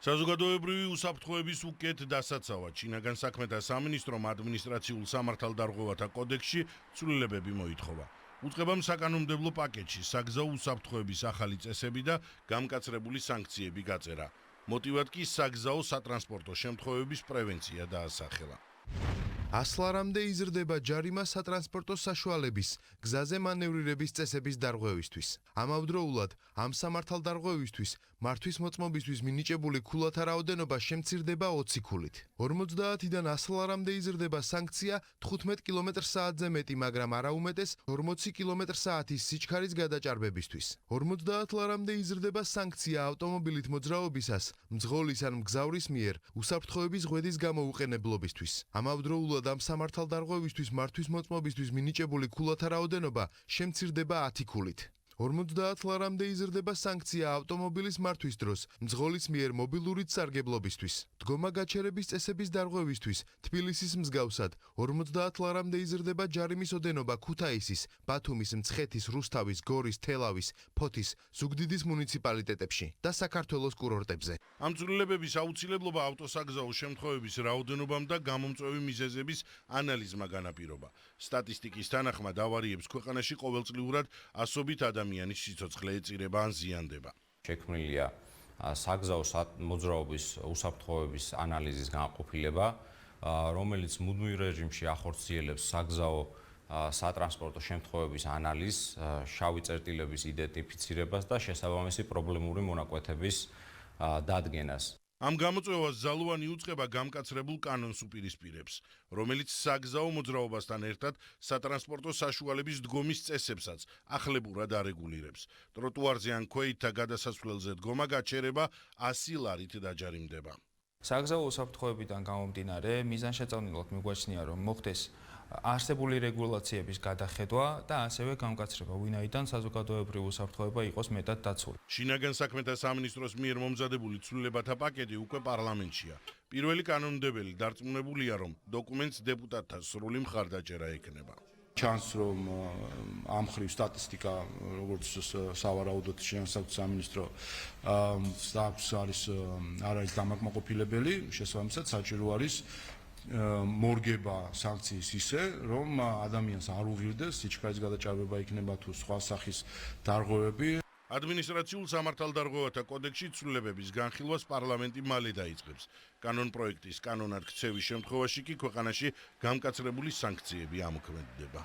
საზოგადოებრივი უსაფრთხოების უკეთ დასაცავად შინაგან საქმეთა სამინისტრომ ადმინისტრაციულ სამართალდარღვევათა კოდექსში ცვლილებები მოითხოვა. უწყებამ საკანონმდებლო პაკეტში საგზაო უსაფრთხოების ახალი წესები და გამკაცრებული სანქციები გაწერა. მოტივად კი საგზაო სატრანსპორტო შემთხვევების პრევენცია დაასახელა. ასლარამდე იზრდება ჯარიმა სატრანსპორტო საშუალების გზაზე მანევრირების წესების დარღვევისთვის. ამავდროულად ამ სამართალდარღვევისთვის მართვის მოწმობისთვის მინიჭებული ქულათა რაოდენობა შემცირდება 20 ქულით. 50-დან 100-ლარამდე იზრდება სანქცია 15 კმ/სთ-ზე მეტი, მაგრამ არა უმეტეს 40 კმ/სთ-ის სიჩქარის გადაჭარბებისთვის. 50 ლარამდე იზრდება სანქცია ავტომობილით მოძრაობისას მძღოლის ან მგზავრის მიერ უსაფრთხოების ღვედის გამოუყენებლობისთვის. ამავდროულად ამ სამართალდარღვევისთვის მართვის მოწმობისთვის მინიჭებული ქულათა რაოდენობა შემცირდება 10 ქულით. 50 ლარამდე იზრდება სანქცია ავტომობილის მართვის დროს მძღოლის მიერ მობილურით სარგებლობისთვის. დგომა გაჩერების წესების დარღვევისთვის თბილისის მსგავსად 50 ლარამდე იზრდება ჯარიმის ოდენობა ქუთაისის, ბათუმის, მცხეთის, რუსთავის, გორის, თელავის, ფოთის, ზუგდიდის მუნიციპალიტეტებში და საქართველოს კურორტებზე. ამ ცვლილებების აუცილებლობა ავტოსაგზაო შემთხვევების რაოდენობამ და გამომწვევი მიზეზების ანალიზმა განაპირობა. სტატისტიკის თანახმად ავარიებს ქვეყანაში ყოველწლიურად ასობით ადამიანის სიცოცხლე ეწირება ან ზიანდება. შექმნილია საგზაო მოძრაობის უსაფრთხოების ანალიზის განყოფილება, რომელიც მუდმივ რეჟიმში ახორციელებს საგზაო სატრანსპორტო შემთხვევების ანალიზს, შავი წერტილების იდენტიფიცირებას და შესაბამისი პრობლემური მონაკვეთების დადგენას. ამ გამოწვევას ზალუანი უწყება გამკაცრებულ კანონს უპირისპირებს, რომელიც საგზაო მოძრაობასთან ერთად სატრანსპორტო საშუალების დგომის წესებსაც ახლებურად არეგულირებს. ტროტუარზე ან ქვეითთა გადასასვლელზე დგომა გაჩერება 100 ლარით დაჯარიმდება. საგზაო უსაფრთხოებიდან გამომდინარე, მიზანშეწონილად მიგვაჩნია, რომ მოხდეს არსებული რეგულაციების გადახედვა და ასევე გამკაცრება, ვინაიდან საზოგადოებრივი უსაფრთხოება იყოს მეტად დაცული. შინაგან საქმეთა სამინისტროს მიერ მომზადებული ცვლილებათა პაკეტი უკვე პარლამენტშია. პირველი კანონმდებელი დარწმუნებულია, რომ დოკუმენტს დეპუტატთა სრული მხარდაჭერა ექნება. ჩანს, რომ ამ ხრივ სტატისტიკა, როგორც სავარაუდოდ შინაგან სამინისტრო არის დამაკმაყოფილებელი, შესაბამისად საჭირო არის მორგება სანქციის ისე, რომ ადამიანს არ უღირდეს, სიჩქარის გადაჭარბება იქნება თუ სხვა სახის დარღვევები. ადმინისტრაციულ სამართალდარღვევათა კოდექსში ცვლილებების განხილვას პარლამენტი მალე დაიწყებს. კანონპროექტის კანონად ქცევის შემთხვევაში კი ქვეყანაში გამკაცრებული სანქციები ამოქმედდება.